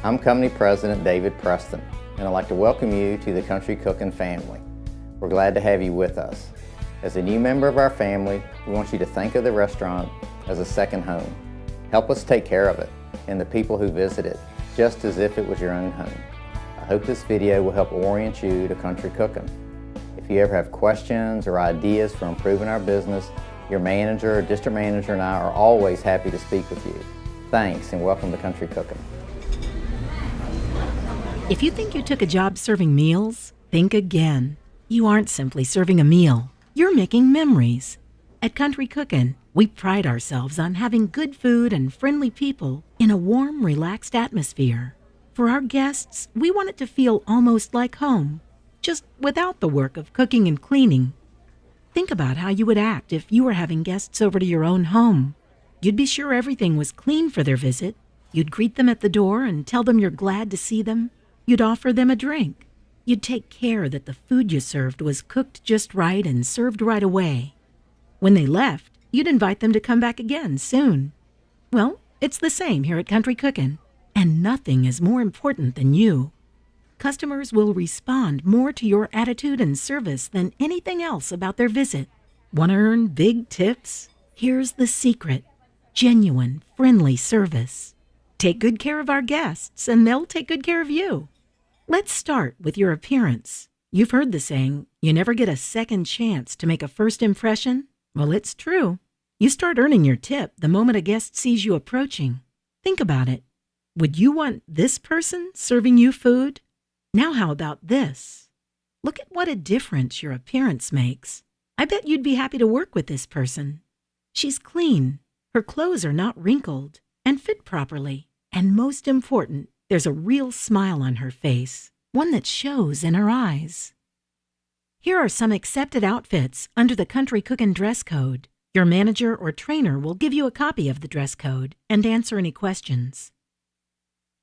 I'm Company President David Preston, and I'd like to welcome you to the Country Cooking family. We're glad to have you with us. As a new member of our family, we want you to think of the restaurant as a second home. Help us take care of it and the people who visit it, just as if it was your own home. I hope this video will help orient you to country cooking. If you ever have questions or ideas for improving our business, your manager or district manager and I are always happy to speak with you. Thanks, and welcome to Country Cooking. If you think you took a job serving meals, think again. You aren't simply serving a meal. You're making memories. At Country Cookin', we pride ourselves on having good food and friendly people in a warm, relaxed atmosphere. For our guests, we want it to feel almost like home, just without the work of cooking and cleaning. Think about how you would act if you were having guests over to your own home. You'd be sure everything was clean for their visit. You'd greet them at the door and tell them you're glad to see them. You'd offer them a drink. You'd take care that the food you served was cooked just right and served right away. When they left, you'd invite them to come back again soon. Well, it's the same here at Country Cookin', and nothing is more important than you. Customers will respond more to your attitude and service than anything else about their visit. Want to earn big tips? Here's the secret: genuine, friendly service. Take good care of our guests, and they'll take good care of you. Let's start with your appearance. You've heard the saying, you never get a second chance to make a first impression. Well, it's true. You start earning your tip the moment a guest sees you approaching. Think about it. Would you want this person serving you food? Now how about this? Look at what a difference your appearance makes. I bet you'd be happy to work with this person. She's clean. Her clothes are not wrinkled and fit properly. And most important, there's a real smile on her face, one that shows in her eyes. Here are some accepted outfits under the Country Cookin' dress code. Your manager or trainer will give you a copy of the dress code and answer any questions.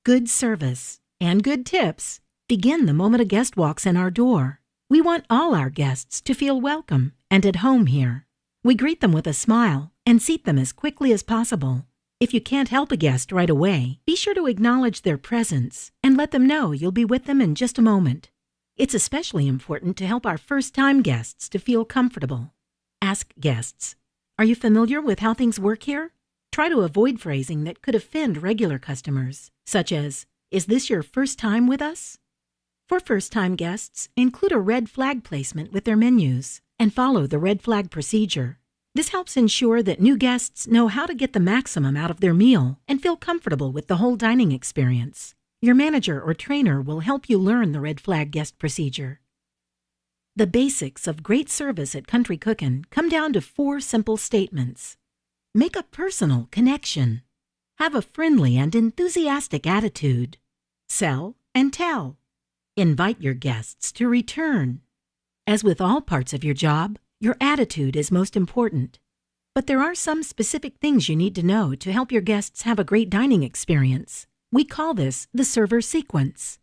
Good service and good tips begin the moment a guest walks in our door. We want all our guests to feel welcome and at home here. We greet them with a smile and seat them as quickly as possible. If you can't help a guest right away, be sure to acknowledge their presence and let them know you'll be with them in just a moment. It's especially important to help our first-time guests to feel comfortable. Ask guests, "Are you familiar with how things work here?" Try to avoid phrasing that could offend regular customers, such as, "Is this your first time with us?" For first-time guests, include a red flag placement with their menus and follow the red flag procedure. This helps ensure that new guests know how to get the maximum out of their meal and feel comfortable with the whole dining experience. Your manager or trainer will help you learn the red flag guest procedure. The basics of great service at Country Cookin' come down to 4 simple statements. Make a personal connection. Have a friendly and enthusiastic attitude. Sell and tell. Invite your guests to return. As with all parts of your job, your attitude is most important. But there are some specific things you need to know to help your guests have a great dining experience. We call this the server sequence.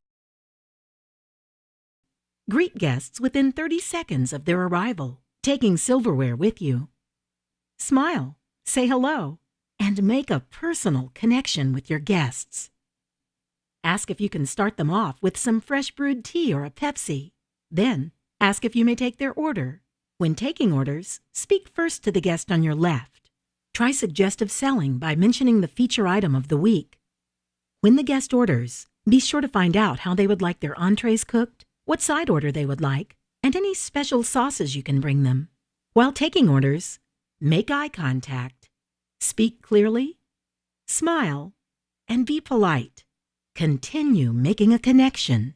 Greet guests within 30 seconds of their arrival, taking silverware with you. Smile, say hello, and make a personal connection with your guests. Ask if you can start them off with some fresh brewed tea or a Pepsi. Then, ask if you may take their order. When taking orders, speak first to the guest on your left. Try suggestive selling by mentioning the feature item of the week. When the guest orders, be sure to find out how they would like their entrees cooked, what side order they would like, and any special sauces you can bring them. While taking orders, make eye contact, speak clearly, smile, and be polite. Continue making a connection.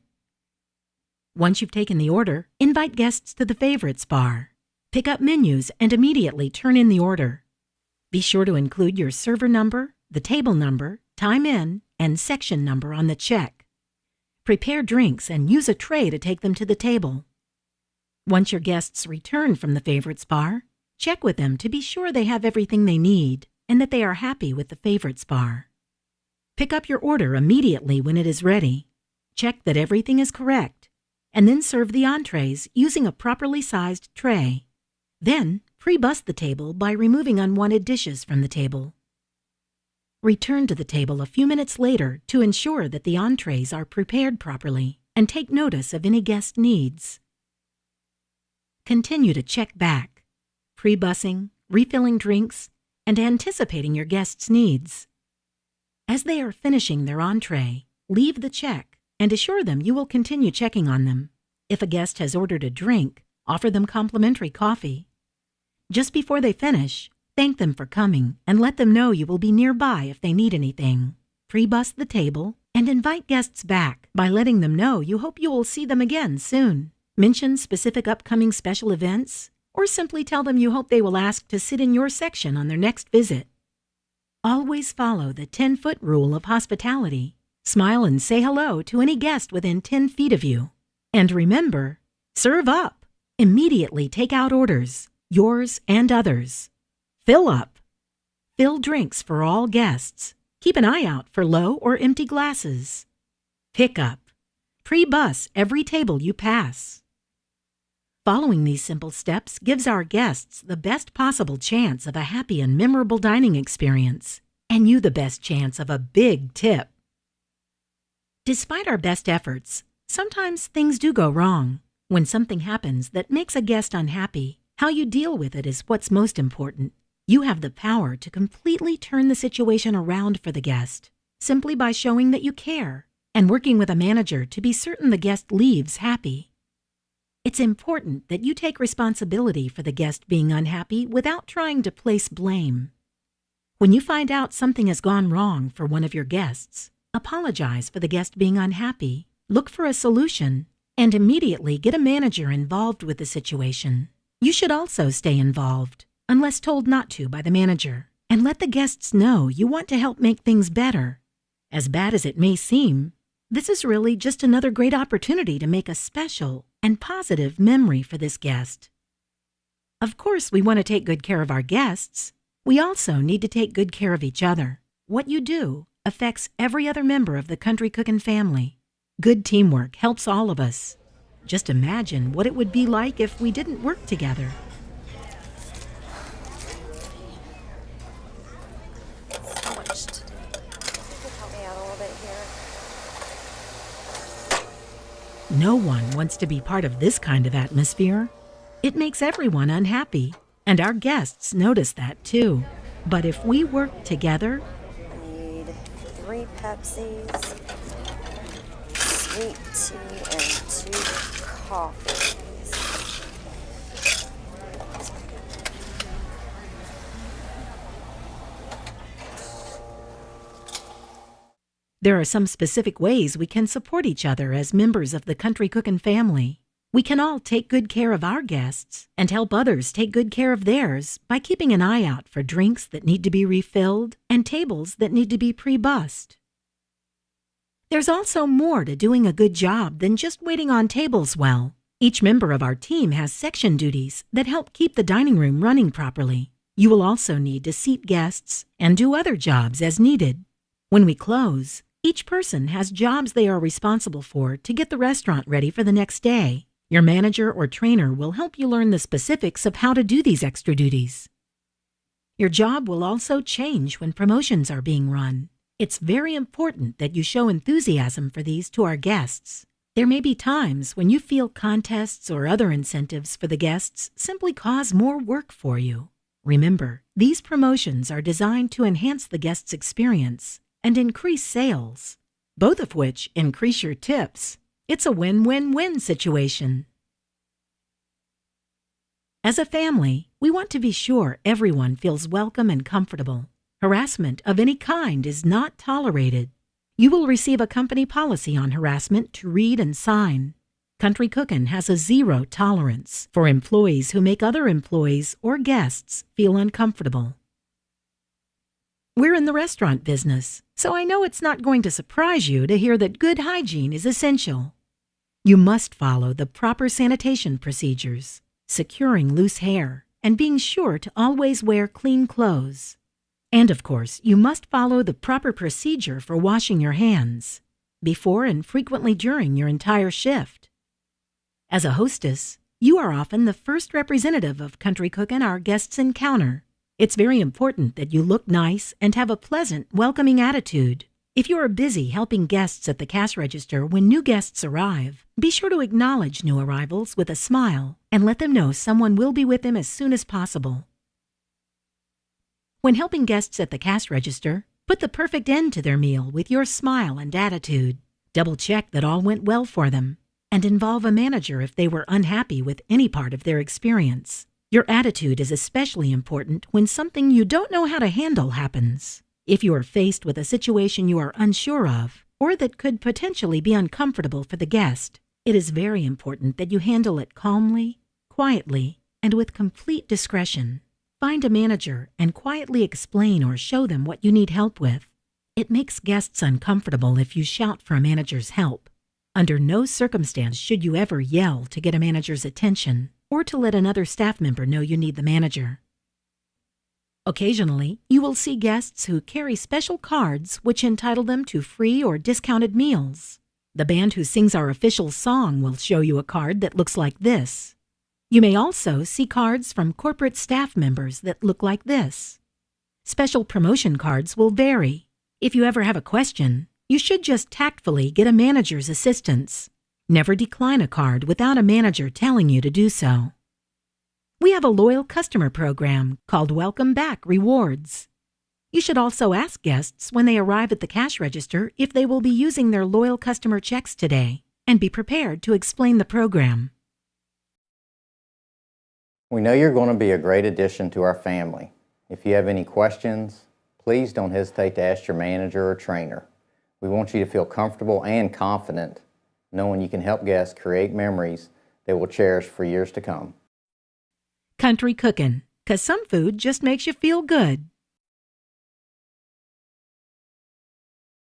Once you've taken the order, invite guests to the favorites bar. Pick up menus and immediately turn in the order. Be sure to include your server number, the table number, time in, and section number on the check. Prepare drinks and use a tray to take them to the table. Once your guests return from the favorites bar, check with them to be sure they have everything they need and that they are happy with the favorites bar. Pick up your order immediately when it is ready. Check that everything is correct, and then serve the entrees using a properly sized tray. Then, pre-bus the table by removing unwanted dishes from the table. Return to the table a few minutes later to ensure that the entrees are prepared properly and take notice of any guest needs. Continue to check back, pre-bussing, refilling drinks, and anticipating your guests' needs. As they are finishing their entree, leave the check and assure them you will continue checking on them. If a guest has ordered a drink, offer them complimentary coffee. Just before they finish, thank them for coming and let them know you will be nearby if they need anything. Pre-bus the table and invite guests back by letting them know you hope you will see them again soon. Mention specific upcoming special events, or simply tell them you hope they will ask to sit in your section on their next visit. Always follow the 10-foot rule of hospitality. Smile and say hello to any guest within 10 feet of you. And remember, serve up. Immediately take out orders, yours and others. Fill up. Fill drinks for all guests. Keep an eye out for low or empty glasses. Pick up. Pre-bus every table you pass. Following these simple steps gives our guests the best possible chance of a happy and memorable dining experience, and you the best chance of a big tip. Despite our best efforts, sometimes things do go wrong. When something happens that makes a guest unhappy, how you deal with it is what's most important. You have the power to completely turn the situation around for the guest, simply by showing that you care and working with a manager to be certain the guest leaves happy. It's important that you take responsibility for the guest being unhappy without trying to place blame. When you find out something has gone wrong for one of your guests, apologize for the guest being unhappy, look for a solution, and immediately get a manager involved with the situation. You should also stay involved, unless told not to by the manager, and let the guests know you want to help make things better. As bad as it may seem, this is really just another great opportunity to make a special and positive memory for this guest. Of course, we want to take good care of our guests. We also need to take good care of each other. What you do affects every other member of the Country Cookin' family. Good teamwork helps all of us. Just imagine what it would be like if we didn't work together. So much to do. You could help me out a little bit here. No one wants to be part of this kind of atmosphere. It makes everyone unhappy, and our guests notice that too. But if we work together, I need 3 Pepsis, sweet tea, and 2 coffees. there are some specific ways we can support each other as members of the Country Cookin' family. We can all take good care of our guests and help others take good care of theirs by keeping an eye out for drinks that need to be refilled and tables that need to be pre-bussed. There's also more to doing a good job than just waiting on tables well. Each member of our team has section duties that help keep the dining room running properly. You will also need to seat guests and do other jobs as needed. When we close, each person has jobs they are responsible for to get the restaurant ready for the next day. Your manager or trainer will help you learn the specifics of how to do these extra duties. Your job will also change when promotions are being run. It's very important that you show enthusiasm for these to our guests. There may be times when you feel contests or other incentives for the guests simply cause more work for you. Remember, these promotions are designed to enhance the guest's experience and increase sales, both of which increase your tips. It's a win-win-win situation. As a family, we want to be sure everyone feels welcome and comfortable. Harassment of any kind is not tolerated. You will receive a company policy on harassment to read and sign. Country Cookin' has a zero tolerance for employees who make other employees or guests feel uncomfortable. We're in the restaurant business, so I know it's not going to surprise you to hear that good hygiene is essential. You must follow the proper sanitation procedures, securing loose hair, and being sure to always wear clean clothes. And of course, you must follow the proper procedure for washing your hands, before and frequently during your entire shift. As a hostess, you are often the first representative of Country Cookin' our guests encounter. It's very important that you look nice and have a pleasant, welcoming attitude. If you are busy helping guests at the cash register when new guests arrive, be sure to acknowledge new arrivals with a smile and let them know someone will be with them as soon as possible. When helping guests at the cash register, put the perfect end to their meal with your smile and attitude. Double-check that all went well for them, and involve a manager if they were unhappy with any part of their experience. Your attitude is especially important when something you don't know how to handle happens. If you are faced with a situation you are unsure of, or that could potentially be uncomfortable for the guest, it is very important that you handle it calmly, quietly, and with complete discretion. Find a manager and quietly explain or show them what you need help with. It makes guests uncomfortable if you shout for a manager's help. Under no circumstance should you ever yell to get a manager's attention or to let another staff member know you need the manager. Occasionally, you will see guests who carry special cards which entitle them to free or discounted meals. The band who sings our official song will show you a card that looks like this. You may also see cards from corporate staff members that look like this. Special promotion cards will vary. If you ever have a question, you should just tactfully get a manager's assistance. Never decline a card without a manager telling you to do so. We have a loyal customer program called Welcome Back Rewards. You should also ask guests when they arrive at the cash register if they will be using their loyal customer checks today, and be prepared to explain the program. We know you're going to be a great addition to our family. If you have any questions, please don't hesitate to ask your manager or trainer. We want you to feel comfortable and confident, knowing you can help guests create memories they will cherish for years to come. Country Cookin', 'cause some food just makes you feel good.